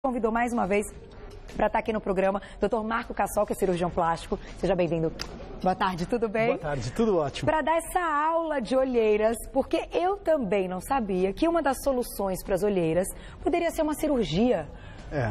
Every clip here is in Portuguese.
Convidou mais uma vez para estar aqui no programa Dr. Marco Cassol, que é cirurgião plástico. Seja bem-vindo. Boa tarde, tudo bem? Boa tarde, tudo ótimo. Para dar essa aula de olheiras, porque eu também não sabia que uma das soluções para as olheiras poderia ser uma cirurgia.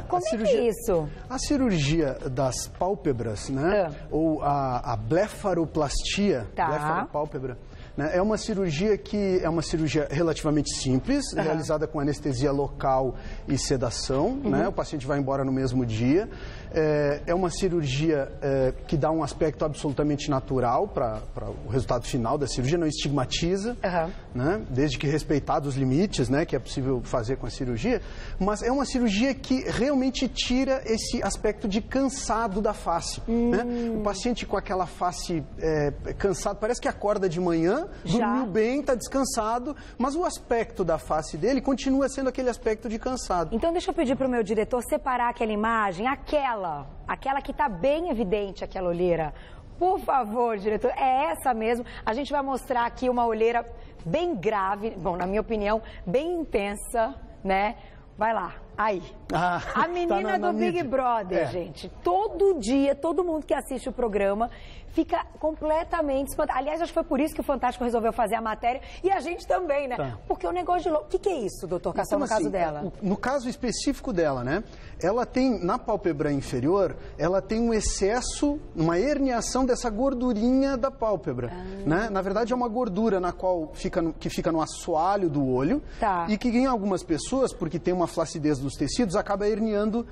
Como é que é isso? A cirurgia das pálpebras, né? Ou a blefaroplastia, blefaropálpebra, né? É uma cirurgia que é uma cirurgia relativamente simples, realizada com anestesia local e sedação, né? O paciente vai embora no mesmo dia. É uma cirurgia que dá um aspecto absolutamente natural para o resultado final da cirurgia, não estigmatiza, né? Desde que respeitados os limites, né, que é possível fazer com a cirurgia, mas é uma cirurgia que realmente tira esse aspecto de cansado da face, né? O paciente com aquela face cansado, parece que acorda de manhã, dormiu bem, está descansado, mas o aspecto da face dele continua sendo aquele aspecto de cansado. Então deixa eu pedir para o meu diretor separar aquela imagem, aquela que está bem evidente, aquela olheira. Por favor, diretor, é essa mesmo. A gente vai mostrar aqui uma olheira bem grave, bom, na minha opinião, bem intensa, né? Vai lá, aí. A menina do Big Brother, gente. Todo dia, todo mundo que assiste o programa fica completamente espantado. Aliás, acho que foi por isso que o Fantástico resolveu fazer a matéria e a gente também, né? Porque o negócio de louco... O que é isso, doutor Cassol, no caso dela? No caso específico dela, né? Ela tem, na pálpebra inferior, ela tem um excesso, uma herniação dessa gordurinha da pálpebra, né? Na verdade, é uma gordura na qual que fica no assoalho do olho e que em algumas pessoas, porque tem uma flacidez dos tecidos, acaba herniando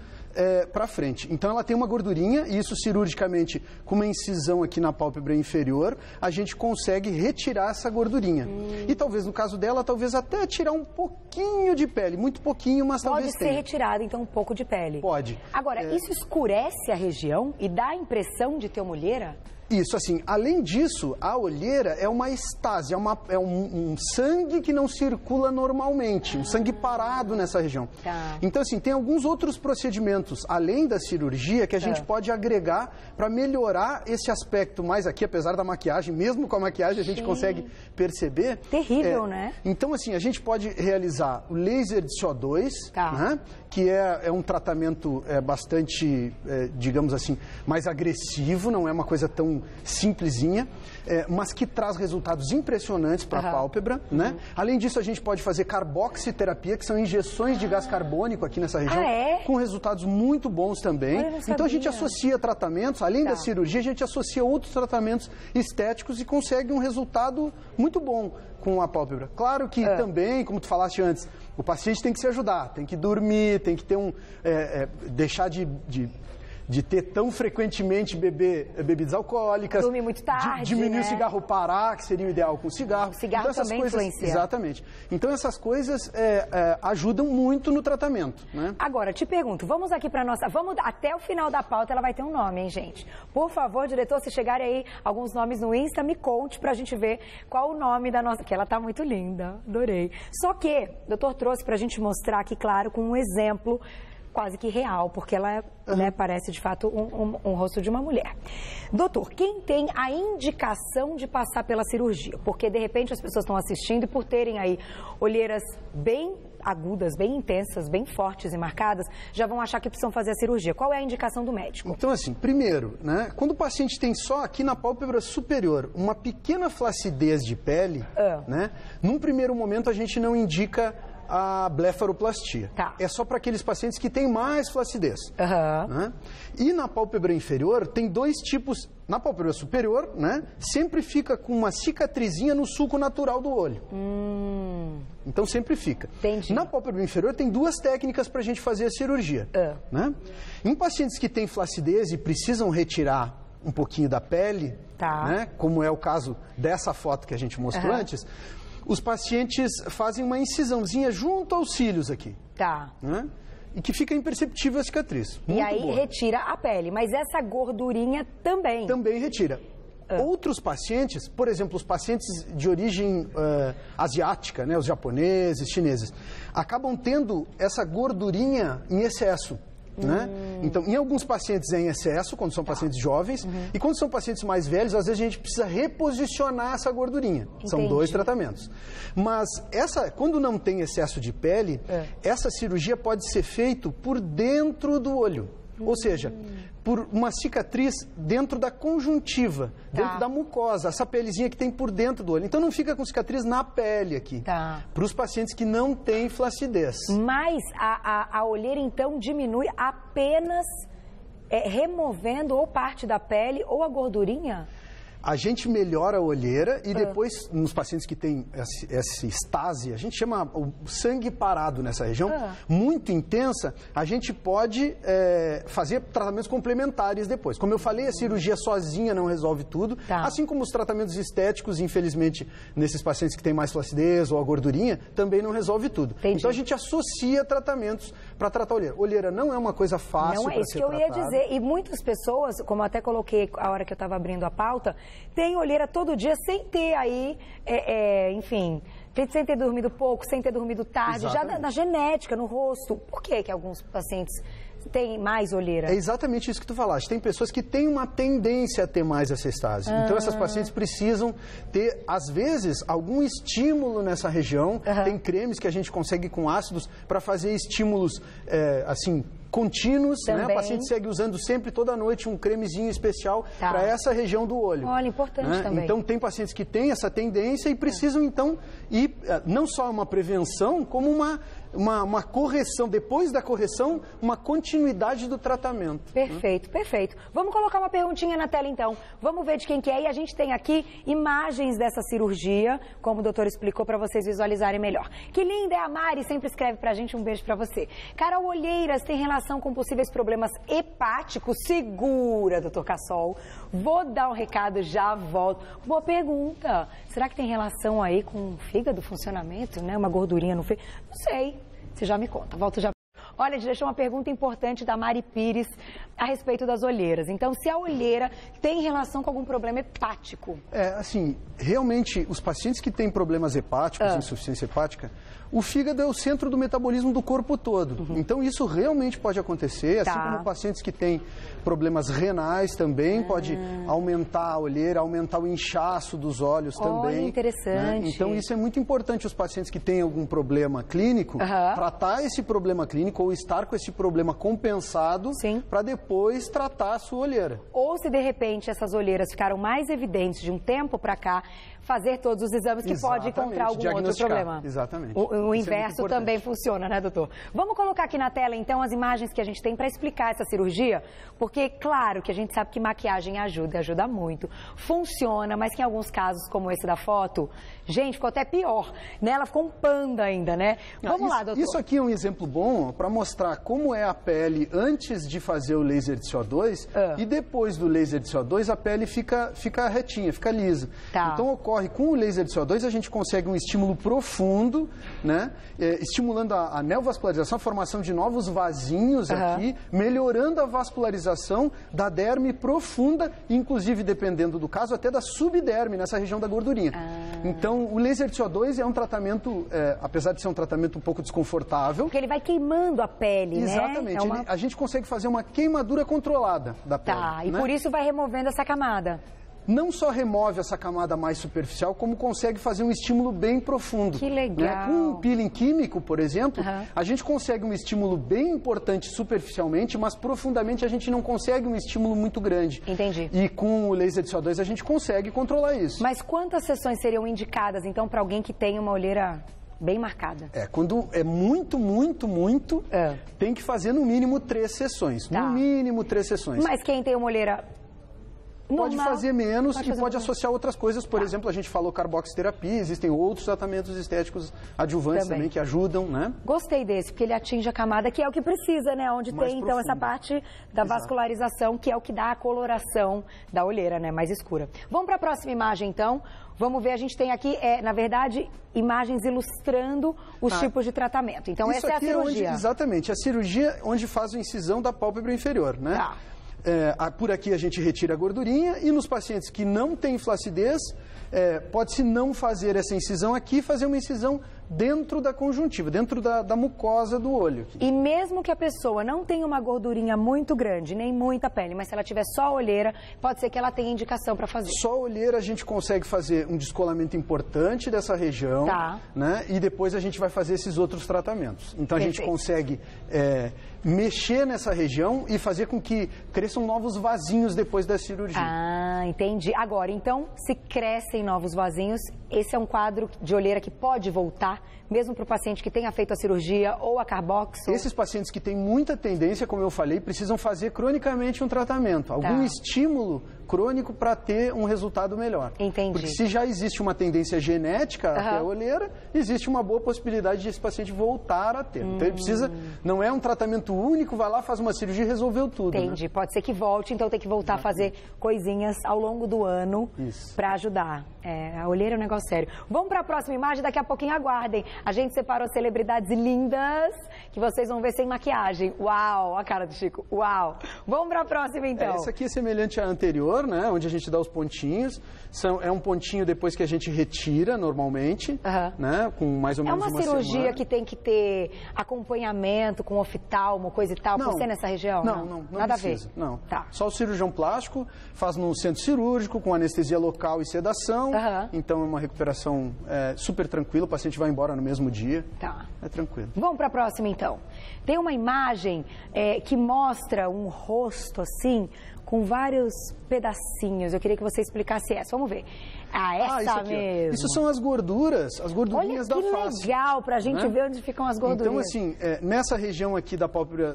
para frente. Então ela tem uma gordurinha e isso cirurgicamente, com uma incisão aqui na pálpebra inferior, a gente consegue retirar essa gordurinha. E talvez no caso dela, talvez até tirar um pouquinho de pele, muito pouquinho, mas talvez tenha. Pode ser retirado então um pouco de pele. Pode. Agora, isso escurece a região e dá a impressão de ter uma olheira? Isso, assim, além disso, a olheira é uma estase, é um sangue que não circula normalmente, um sangue parado nessa região. Então, assim, tem alguns outros procedimentos, além da cirurgia, que a gente pode agregar para melhorar esse aspecto mais aqui, apesar da maquiagem, mesmo com a maquiagem a gente consegue perceber. Terrível, né? Então, assim, a gente pode realizar o laser de CO2, né? Que é um tratamento bastante, digamos assim, mais agressivo, não é uma coisa tão simplesinha, mas que traz resultados impressionantes para a pálpebra, né? Além disso, a gente pode fazer carboxiterapia, que são injeções de gás carbônico aqui nessa região, com resultados muito bons também. Então a gente associa tratamentos, além da cirurgia, a gente associa outros tratamentos estéticos e consegue um resultado muito bom com a pálpebra. Claro que também, como tu falaste antes, o paciente tem que se ajudar, tem que dormir, tem que ter deixar de ter tão frequentemente bebidas alcoólicas. Dormir muito tarde, diminuir o cigarro, parar, que seria o ideal com o cigarro. Cigarro então, também influencia. Exatamente. Então essas coisas ajudam muito no tratamento, né? Agora, te pergunto, vamos aqui para nossa... Vamos até o final da pauta, ela vai ter um nome, hein, gente? Por favor, diretor, se chegarem aí alguns nomes no Insta, me conte pra gente ver qual o nome da nossa... Que ela tá muito linda, adorei. Só que o doutor trouxe pra gente mostrar aqui, claro, com um exemplo quase que real, porque ela parece de fato um rosto de uma mulher. Doutor, quem tem a indicação de passar pela cirurgia? Porque de repente as pessoas estão assistindo e por terem aí olheiras bem agudas, bem intensas, bem fortes e marcadas, já vão achar que precisam fazer a cirurgia. Qual é a indicação do médico? Então assim, primeiro, né, quando o paciente tem só aqui na pálpebra superior uma pequena flacidez de pele, né, num primeiro momento a gente não indica a blefaroplastia. É só para aqueles pacientes que têm mais flacidez. Né? E na pálpebra inferior tem dois tipos. Na pálpebra superior, né, sempre fica com uma cicatrizinha no sulco natural do olho. Então sempre fica. Entendi. Na pálpebra inferior tem duas técnicas para a gente fazer a cirurgia. Né? Em pacientes que têm flacidez e precisam retirar um pouquinho da pele, né, como é o caso dessa foto que a gente mostrou antes, os pacientes fazem uma incisãozinha junto aos cílios aqui. Né? E que fica imperceptível a cicatriz. E aí retira a pele, mas essa gordurinha também. Também retira. Outros pacientes, por exemplo, os pacientes de origem asiática, né, os japoneses, chineses, acabam tendo essa gordurinha em excesso. né? Então, em alguns pacientes é em excesso, quando são pacientes jovens, e quando são pacientes mais velhos, às vezes a gente precisa reposicionar essa gordurinha. Entendi. São 2 tratamentos. Mas quando não tem excesso de pele, essa cirurgia pode ser feita por dentro do olho. Ou seja, por uma cicatriz dentro da conjuntiva, dentro da mucosa, essa pelezinha que tem por dentro do olho. Então não fica com cicatriz na pele aqui. Para os pacientes que não têm flacidez. Mas a olheira então diminui apenas removendo ou parte da pele ou a gordurinha? A gente melhora a olheira e depois, nos pacientes que têm essa estase, a gente chama o sangue parado nessa região, muito intensa, a gente pode fazer tratamentos complementares depois. Como eu falei, a cirurgia sozinha não resolve tudo, assim como os tratamentos estéticos, infelizmente, nesses pacientes que têm mais flacidez ou a gordurinha, também não resolve tudo. Entendi. Então a gente associa tratamentos para tratar a olheira. Olheira não é uma coisa fácil para ser tratada. Não é isso que eu ia dizer. E muitas pessoas, como eu até coloquei a hora que eu estava abrindo a pauta, tem olheira todo dia sem ter aí, enfim, sem ter dormido pouco, sem ter dormido tarde, Exatamente. já na genética, no rosto. Por que alguns pacientes têm mais olheira? É exatamente isso que tu falaste. Tem pessoas que têm uma tendência a ter mais essa estase. Então, essas pacientes precisam ter, às vezes, algum estímulo nessa região. Tem cremes que a gente consegue com ácidos para fazer estímulos, assim, contínuos, né? O paciente segue usando sempre, toda noite, um cremezinho especial para essa região do olho. Olha, importante também. Então, tem pacientes que têm essa tendência e precisam, então, ir não só uma prevenção, como uma correção, depois da correção, uma continuidade do tratamento. Perfeito, perfeito. Vamos colocar uma perguntinha na tela, então. Vamos ver de quem que é. E a gente tem aqui imagens dessa cirurgia, como o doutor explicou, para vocês visualizarem melhor. Que linda é a Mari, sempre escreve pra gente, um beijo pra você. Carol Olheiras tem relação com possíveis problemas hepáticos? Segura, doutor Cassol. Vou dar um recado, já volto. Boa pergunta. Será que tem relação aí com o fígado, funcionamento, né? Uma gordurinha no fígado? Não sei. Você já me conta. Volto já. Olha, a gente deixou uma pergunta importante da Mari Pires a respeito das olheiras. Então, se a olheira tem relação com algum problema hepático? Assim, realmente, os pacientes que têm problemas hepáticos, insuficiência hepática, o fígado é o centro do metabolismo do corpo todo. Então, isso realmente pode acontecer, assim como pacientes que têm problemas renais também, pode aumentar a olheira, aumentar o inchaço dos olhos também. Olha, interessante. Né? Então, isso é muito importante, os pacientes que têm algum problema clínico, tratar esse problema clínico ou estar com esse problema compensado para depois tratar a sua olheira. Ou se, de repente, essas olheiras ficaram mais evidentes de um tempo para cá, fazer todos os exames que pode encontrar algum outro problema. Exatamente. O inverso também funciona, né, doutor? Vamos colocar aqui na tela, então, as imagens que a gente tem para explicar essa cirurgia, porque, claro, que a gente sabe que maquiagem ajuda muito, funciona, mas que em alguns casos, como esse da foto, gente, ficou até pior, né? Ela ficou um panda ainda, né? Vamos lá, doutor. Isso aqui é um exemplo bom para mostrar como é a pele antes de fazer o laser de CO2 e depois do laser de CO2 a pele fica retinha, fica lisa. Então ocorre com o laser de CO2 a gente consegue um estímulo profundo, né? Estimulando a neovascularização, a formação de novos vasinhos aqui, melhorando a vascularização da derme profunda, inclusive, dependendo do caso, até da subderme, nessa região da gordurinha. Então, o laser de CO2 é um tratamento, apesar de ser um tratamento um pouco desconfortável... Porque ele vai queimando a pele, né? Exatamente. A gente consegue fazer uma queimadura controlada da pele. E por isso vai removendo essa camada. Não só remove essa camada mais superficial, como consegue fazer um estímulo bem profundo. Que legal. Né? Com um peeling químico, por exemplo, a gente consegue um estímulo bem importante superficialmente, mas profundamente a gente não consegue um estímulo muito grande. Entendi. E com o laser de CO2 a gente consegue controlar isso. Mas quantas sessões seriam indicadas, então, para alguém que tem uma olheira bem marcada? Quando é muito, tem que fazer no mínimo 3 sessões. No mínimo 3 sessões. Mas quem tem uma olheira... Pode fazer menos e pode associar outras coisas. Por exemplo, a gente falou carboxiterapia, existem outros tratamentos estéticos adjuvantes também que ajudam, né? Gostei desse, porque ele atinge a camada, que é o que precisa, né? Onde mais tem, então, essa parte da vascularização, que é o que dá a coloração da olheira, né? Mais escura. Vamos para a próxima imagem, então. Vamos ver, a gente tem aqui, na verdade, imagens ilustrando os tipos de tratamento. Então, essa é a cirurgia. Exatamente, a cirurgia onde faz a incisão da pálpebra inferior, né? Por aqui a gente retira a gordurinha e nos pacientes que não têm flacidez, pode-se não fazer essa incisão aqui, fazer uma incisão dentro da conjuntiva, dentro da mucosa do olho. E mesmo que a pessoa não tenha uma gordurinha muito grande, nem muita pele, mas se ela tiver só olheira, pode ser que ela tenha indicação para fazer. Só olheira a gente consegue fazer um descolamento importante dessa região, né? E depois a gente vai fazer esses outros tratamentos. Então a gente consegue mexer nessa região e fazer com que cresçam novos vasinhos depois da cirurgia. Ah, entendi. Agora, então, se crescem novos vasinhos, esse é um quadro de olheira que pode voltar, mesmo para o paciente que tenha feito a cirurgia ou a carboxo? Esses pacientes que têm muita tendência, como eu falei, precisam fazer cronicamente um tratamento, algum estímulo crônico para ter um resultado melhor. Entendi. Porque se já existe uma tendência genética até a olheira, existe uma boa possibilidade de esse paciente voltar a ter. Então ele precisa, não é um tratamento único, vai lá, faz uma cirurgia e resolveu tudo. Entendi. Né? Pode ser que volte, então tem que voltar a fazer coisinhas ao longo do ano para ajudar. A olheira é um negócio sério. Vamos para a próxima imagem, daqui a pouquinho aguardem. A gente separou celebridades lindas que vocês vão ver sem maquiagem. Uau, a cara do Chico. Uau. Vamos para a próxima então. Essa aqui é semelhante à anterior, né? Onde a gente dá os pontinhos. É um pontinho depois que a gente retira normalmente, né? Com mais ou menos uma semana. É uma cirurgia que tem que ter acompanhamento com oftalmo, coisa e tal, por ser nessa região? Não Nada precisa, a ver? Não. Só o cirurgião plástico faz no centro cirúrgico, com anestesia local e sedação. Então é uma recuperação super tranquila, o paciente vai embora no mesmo dia. É tranquilo. Vamos para a próxima então. Tem uma imagem que mostra um rosto assim, com vários pedacinhos. Eu queria que você explicasse essa. Vamos ver. Essa aqui, mesmo. Isso são as gordurinhas da face. Olha que legal pra gente ver onde ficam as gordurinhas. Então, assim, nessa região aqui da pálpebra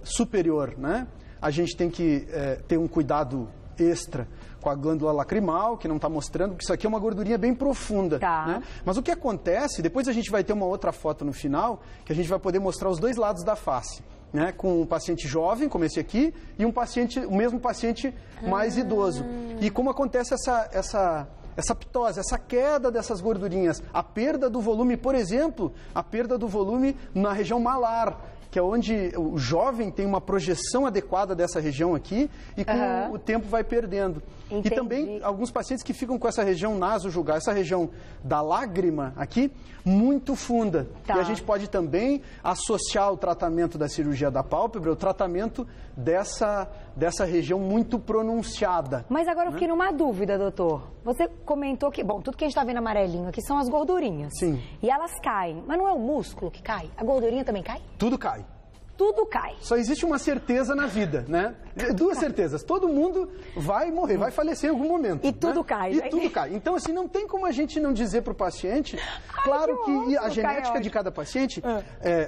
superior, né, a gente tem que ter um cuidado extra com a glândula lacrimal, que não está mostrando, porque isso aqui é uma gordurinha bem profunda. Né? Mas o que acontece, depois a gente vai ter uma outra foto no final, que a gente vai poder mostrar os dois lados da face. Né, com um paciente jovem, como esse aqui, e o mesmo paciente mais idoso. E como acontece essa ptose, essa queda dessas gordurinhas, a perda do volume, por exemplo, a perda do volume na região malar, que é onde o jovem tem uma projeção adequada dessa região aqui e com o tempo vai perdendo. Entendi. E também alguns pacientes que ficam com essa região nasojugal, essa região da lágrima aqui, muito funda. E a gente pode também associar o tratamento da cirurgia da pálpebra, o tratamento dessa região muito pronunciada. Mas agora eu fiquei numa dúvida, doutor. Você comentou que, tudo que a gente está vendo amarelinho aqui são as gordurinhas. Sim. E elas caem. Mas não é o músculo que cai? A gordurinha também cai? Tudo cai. Tudo cai. Só existe uma certeza na vida, né? Duas certezas. Todo mundo vai morrer, vai falecer em algum momento. E tudo cai. E tudo cai. Então, assim, não tem como a gente não dizer para o paciente. Claro que a genética de cada paciente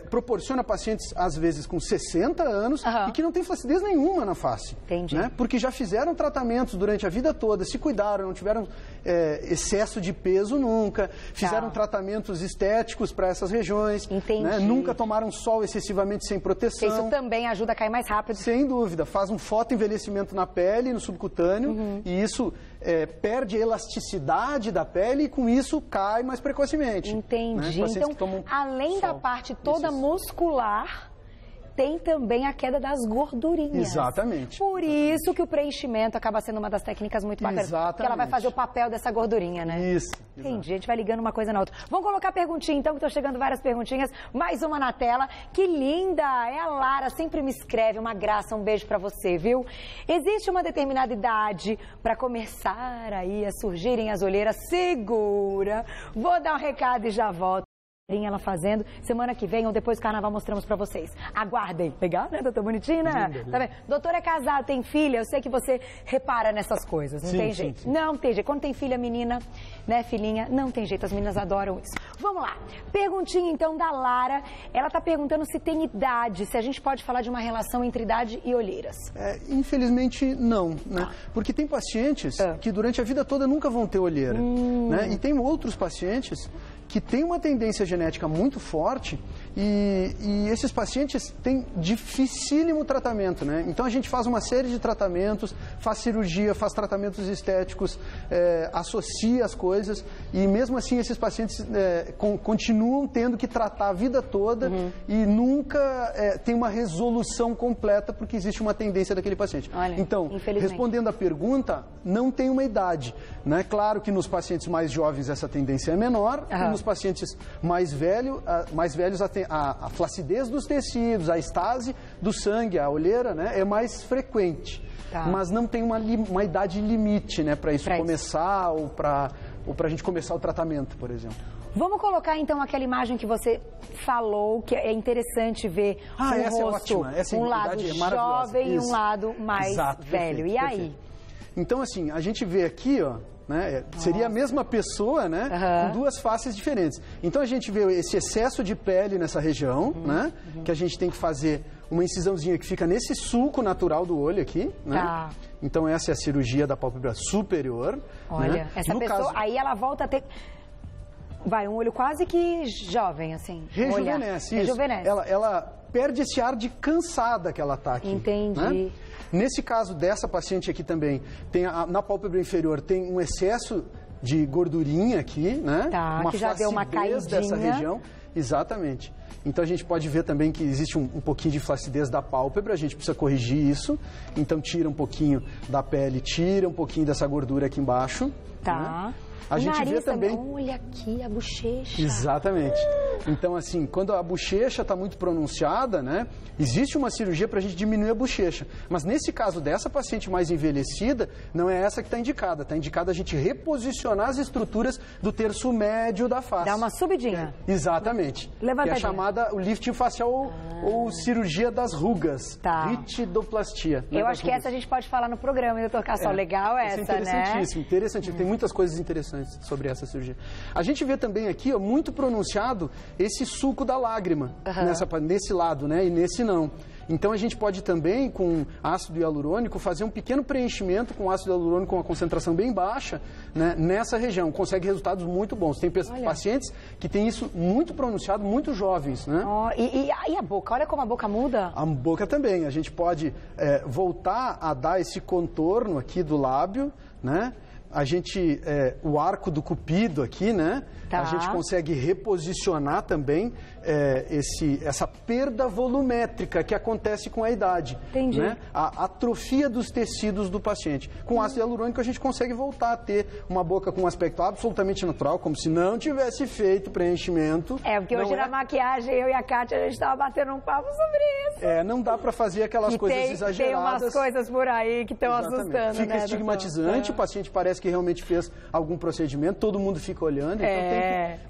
proporciona pacientes, às vezes, com 60 anos e que não tem flacidez nenhuma na face. Entendi. Né? Porque já fizeram tratamentos durante a vida toda, se cuidaram, não tiveram excesso de peso nunca, fizeram tratamentos estéticos para essas regiões. Entendi. Né? Nunca tomaram sol excessivamente sem proteção. Isso também ajuda a cair mais rápido. Sem dúvida. Faz um fotoenvelhecimento na pele, no subcutâneo, e isso perde a elasticidade da pele e com isso cai mais precocemente. Entendi. Né? Então, além da parte toda muscular, tem também a queda das gordurinhas. Exatamente. Por isso que o preenchimento acaba sendo uma das técnicas muito bacanas. Exatamente. Porque ela vai fazer o papel dessa gordurinha, né? Isso. Entendi. A gente vai ligando uma coisa na outra. Vamos colocar perguntinha, então, que estão chegando várias perguntinhas. Mais uma na tela. Que linda! É a Lara, sempre me escreve. Uma graça, um beijo pra você, viu? Existe uma determinada idade para começar aí a surgirem as olheiras? Segura! Vou dar um recado e já volto. Ela fazendo, semana que vem ou depois do carnaval mostramos pra vocês. Aguardem. Legal, né, doutor Bonitina? Tá vendo? Doutor é casado, tem filha, eu sei que você repara nessas coisas, não tem jeito. Sim. Não tem jeito. Quando tem filha menina, né, filhinha, não tem jeito, as meninas adoram isso. Vamos lá. Perguntinha então da Lara, ela tá perguntando se tem idade, se a gente pode falar de uma relação entre idade e olheiras. Infelizmente não, né? Porque tem pacientes que durante a vida toda nunca vão ter olheira, né? E tem outros pacientes que têm uma tendência genética muito forte e esses pacientes têm dificílimo tratamento, né? Então a gente faz uma série de tratamentos, faz cirurgia, faz tratamentos estéticos, associa as coisas e mesmo assim esses pacientes continuam tendo que tratar a vida toda e nunca tem uma resolução completa porque existe uma tendência daquele paciente. Olha, então, respondendo à pergunta, não tem uma idade, né? Claro que nos pacientes mais jovens essa tendência é menor e nos pacientes mais velhos a flacidez dos tecidos, a estase do sangue, a olheira, né, é mais frequente. Tá. Mas não tem uma idade limite, né, para isso começar ou para a gente começar o tratamento, por exemplo. Vamos colocar então aquela imagem que você falou, que é interessante ver o rosto, um lado jovem e um lado mais velho. E aí? Então, assim, a gente vê aqui, ó, né, seria a mesma pessoa, né, com duas faces diferentes. Então, a gente vê esse excesso de pele nessa região, né, que a gente tem que fazer uma incisãozinha que fica nesse sulco natural do olho aqui, né? Tá. Então, essa é a cirurgia da pálpebra superior. Olha, né? Essa pessoa, aí ela volta a ter... um olho quase que jovem, assim. Rejuvenesce, isso. Rejuvenesce. Ela perde esse ar de cansada que ela está aqui. Entendi. Né? Nesse caso dessa paciente aqui também, na pálpebra inferior tem um excesso de gordurinha aqui, né? Tá, uma que já deu uma caidinha dessa região. Exatamente. Então a gente pode ver também que existe um pouquinho de flacidez da pálpebra, a gente precisa corrigir isso. Então tira um pouquinho da pele, tira um pouquinho dessa gordura aqui embaixo. Tá. Né? A gente vê também... Olha aqui a bochecha. Exatamente. Então, assim, quando a bochecha está muito pronunciada, né, existe uma cirurgia para a gente diminuir a bochecha. Mas nesse caso dessa paciente mais envelhecida, não é essa que está indicada. Está indicada a gente reposicionar as estruturas do terço médio da face. Dá uma subidinha. Exatamente. Levantadinha. Que é chamada o lifting facial ou cirurgia das rugas. Tá. Ritidoplastia. Eu acho que essa a gente pode falar no programa, doutor Cassol. Legal essa, né? Interessantíssimo, interessantíssimo. Tem muitas coisas interessantes sobre essa cirurgia. A gente vê também aqui, ó, muito pronunciado esse sulco da lágrima nesse lado, né? E nesse não. Então a gente pode também, com ácido hialurônico, fazer um pequeno preenchimento com ácido hialurônico com uma concentração bem baixa, né, nessa região. Consegue resultados muito bons. Tem pacientes que têm isso muito pronunciado, muito jovens, né? E a boca? Olha como a boca muda. A boca também. A gente pode voltar a dar esse contorno aqui do lábio, né? A gente, o arco do cupido aqui, né? Tá. A gente consegue reposicionar também essa perda volumétrica que acontece com a idade. Entendi. Né? A atrofia dos tecidos do paciente. Com ácido hialurônico a gente consegue voltar a ter uma boca com um aspecto absolutamente natural, como se não tivesse feito preenchimento. Porque hoje na maquiagem, eu e a Kátia, a gente estava batendo um papo sobre isso. Não dá para fazer aquelas coisas exageradas. Tem umas coisas por aí que estão assustando, Fica estigmatizante, o paciente parece que realmente fez algum procedimento, todo mundo fica olhando, então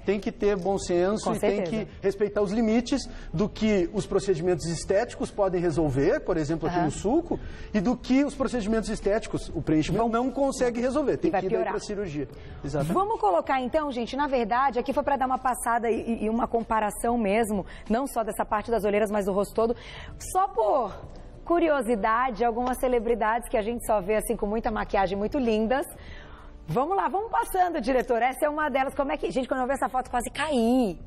tem que ter bom senso e tem que respeitar os limites do que os procedimentos estéticos podem resolver, por exemplo, aqui no sulco, e do que os procedimentos estéticos, o preenchimento, não consegue resolver, tem que ir para a cirurgia. Exatamente. Vamos colocar então, gente, na verdade, aqui foi para dar uma passada e uma comparação mesmo, não só dessa parte das olheiras, mas do rosto todo, só por curiosidade, algumas celebridades que a gente só vê assim com muita maquiagem, muito lindas. Vamos lá, vamos passando, diretor. Essa é uma delas. Como é que... Gente, quando eu vi essa foto, quase caí.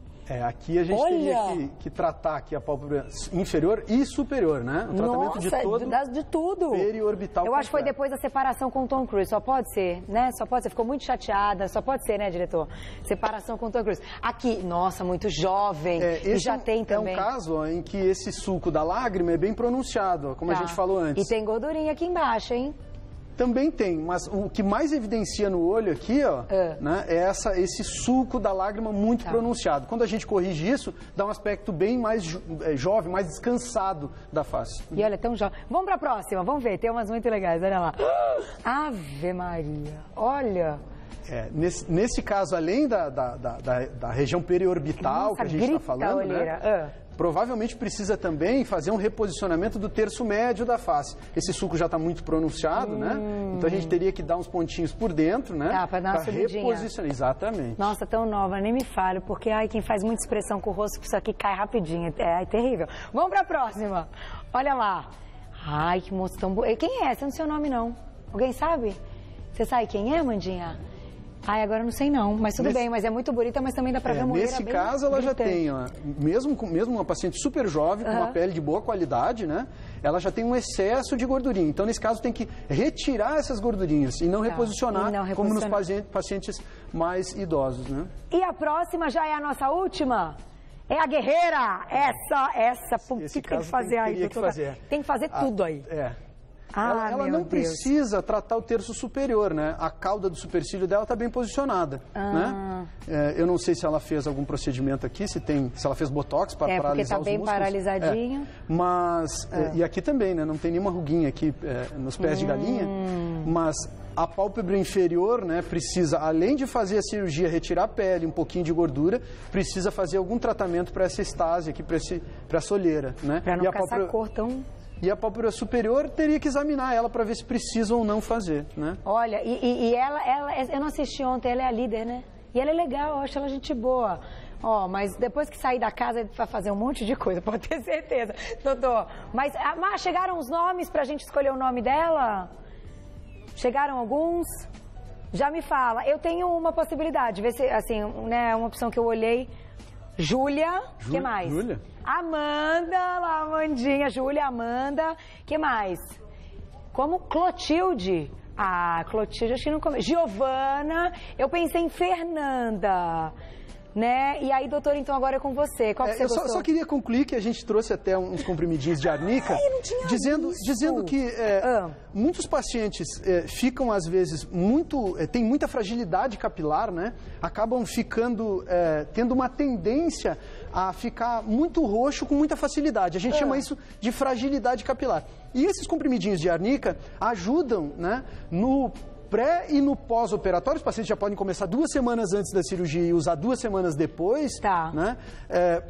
Aqui a gente teria que tratar aqui a pálpebra inferior e superior, né? O tratamento de tudo. Periorbital. Eu acho que foi depois da separação com o Tom Cruise. Só pode ser, né? Só pode ser. Ficou muito chateada. Só pode ser, né, diretor? Separação com o Tom Cruise. Aqui, nossa, muito jovem. E já tem também. É um caso em que esse sulco da lágrima é bem pronunciado, como a gente falou antes. E tem gordurinha aqui embaixo, hein? Também tem, mas o que mais evidencia no olho aqui, ó, né, é esse sulco da lágrima muito pronunciado. Quando a gente corrige isso, dá um aspecto bem mais jovem, mais descansado da face. E olha, tão jovem. Vamos para a próxima, vamos ver, tem umas muito legais, olha lá. Ave Maria, olha... Nesse caso, além da região periorbital que a gente está falando, né? Provavelmente precisa também fazer um reposicionamento do terço médio da face. Esse sulco já está muito pronunciado, né? Então a gente teria que dar uns pontinhos por dentro, né? Para dar uma subidinha. Reposicionar. Exatamente. Nossa, tão nova, nem me fale, porque quem faz muita expressão com o rosto, isso aqui cai rapidinho. É terrível. Vamos para a próxima. Olha lá. Ai, que moço tão bonito. Quem é essa? Não sei o nome, não. Alguém sabe? Você sabe quem é, Mandinha? Agora eu não sei não, mas tudo bem, mas é muito bonita, mas também dá pra ver uma olheira bem Nesse caso, ela já tem, ó, mesmo uma paciente super jovem, com uma pele de boa qualidade, né? Ela já tem um excesso de gordurinha. Então, nesse caso, tem que retirar essas gordurinhas e não reposicionar, como nos pacientes mais idosos, né? E a próxima já é a nossa última? É a guerreira! Essa, o que tem que fazer aí? Tem que fazer tudo aí. Ela não precisa tratar o terço superior, né? A cauda do supercílio dela está bem posicionada, né? Eu não sei se ela fez algum procedimento aqui, se ela fez botox para paralisar os músculos. Porque está bem paralisadinho. Mas, e aqui também, né? Não tem nenhuma ruguinha aqui nos pés de galinha, mas a pálpebra inferior, né, precisa, além de fazer a cirurgia, retirar a pele, um pouquinho de gordura, precisa fazer algum tratamento para essa estase aqui, para essa olheira, né? Para não ficar essa cor tão... E a pálpebra superior teria que examinar ela para ver se precisa ou não fazer, né? Olha, e ela, eu não assisti ontem, ela é a líder, né? E ela é legal, eu acho ela gente boa. Mas depois que sair da casa, ele vai fazer um monte de coisa, pode ter certeza, doutor. Mas chegaram os nomes para a gente escolher o nome dela? Chegaram alguns? Já me fala. Eu tenho uma possibilidade, ver se, assim, né, uma opção que eu olhei. Júlia, que mais? Júlia? Amanda, lá, Amandinha, Júlia, Amanda, que mais? Como Clotilde. Clotilde, acho que não come. Giovana, eu pensei em Fernanda. Né? E aí, doutor, então agora é com você. Qual que você gostou? Eu só queria concluir que a gente trouxe até uns comprimidinhos de arnica, dizendo que muitos pacientes ficam, às vezes, têm muita fragilidade capilar, né? Acabam ficando, tendo uma tendência a ficar muito roxo com muita facilidade. A gente chama isso de fragilidade capilar. E esses comprimidinhos de arnica ajudam, né, no pré e no pós-operatório. Os pacientes já podem começar 2 semanas antes da cirurgia e usar 2 semanas depois, né?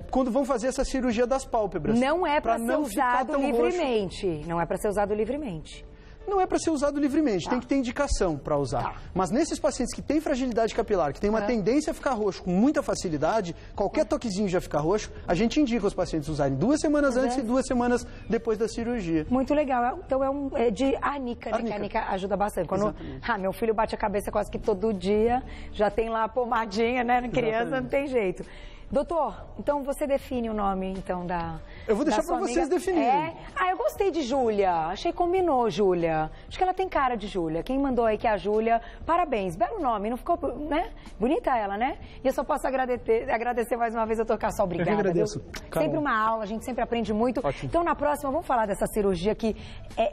Quando vão fazer essa cirurgia das pálpebras. Não é para ser usado livremente. Não é para ser usado livremente. Não é para ser usado livremente, tem que ter indicação para usar. Mas nesses pacientes que têm fragilidade capilar, que têm uma tendência a ficar roxo com muita facilidade, qualquer toquezinho já fica roxo, a gente indica os pacientes usarem 2 semanas antes e 2 semanas depois da cirurgia. Muito legal. Então é de arnica, né? Que a arnica ajuda bastante. Quando meu filho bate a cabeça quase que todo dia, já tem lá a pomadinha, né? Na criança não tem jeito. Doutor, então você define o nome, então, da... Eu vou deixar para vocês definirem. Eu gostei de Júlia. Achei que combinou, Júlia. Acho que ela tem cara de Júlia. Quem mandou aí que é a Júlia, parabéns. Belo nome, não ficou, né? Bonita ela, né? E eu só posso agradecer mais uma vez, doutor Cassol. Obrigada. Eu que agradeço. Sempre uma aula, a gente sempre aprende muito. Ótimo. Então, na próxima, vamos falar dessa cirurgia que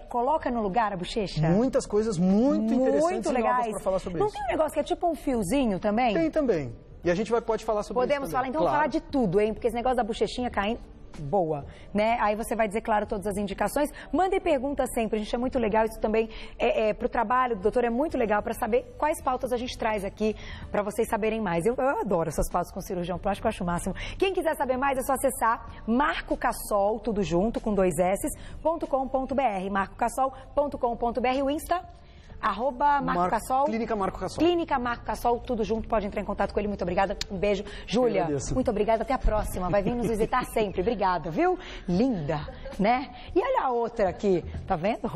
coloca no lugar a bochecha? Muitas coisas muito interessantes e novas para falar sobre isso. Não tem um negócio que é tipo um fiozinho também? Tem também. E a gente pode falar sobre isso. Podemos falar, então, vamos falar de tudo, hein? Porque esse negócio da bochechinha caindo, boa, né? Aí você vai dizer, claro, todas as indicações. Mandem perguntas sempre, a gente é muito legal. Isso também para o trabalho do doutor é muito legal para saber quais pautas a gente traz aqui para vocês saberem mais. Eu adoro essas pautas com cirurgião plástico, eu acho o máximo. Quem quiser saber mais é só acessar Marco Cassol, tudo junto, com 2 s.com.br, marcocassol.com.br, o Insta... @Marco Cassol. Clínica Marco Cassol. Clínica Marco Cassol, tudo junto, pode entrar em contato com ele. Muito obrigada, um beijo. Júlia, muito obrigada, até a próxima. Vai vir nos visitar sempre. Obrigada, viu? Linda, né? E olha a outra aqui, tá vendo?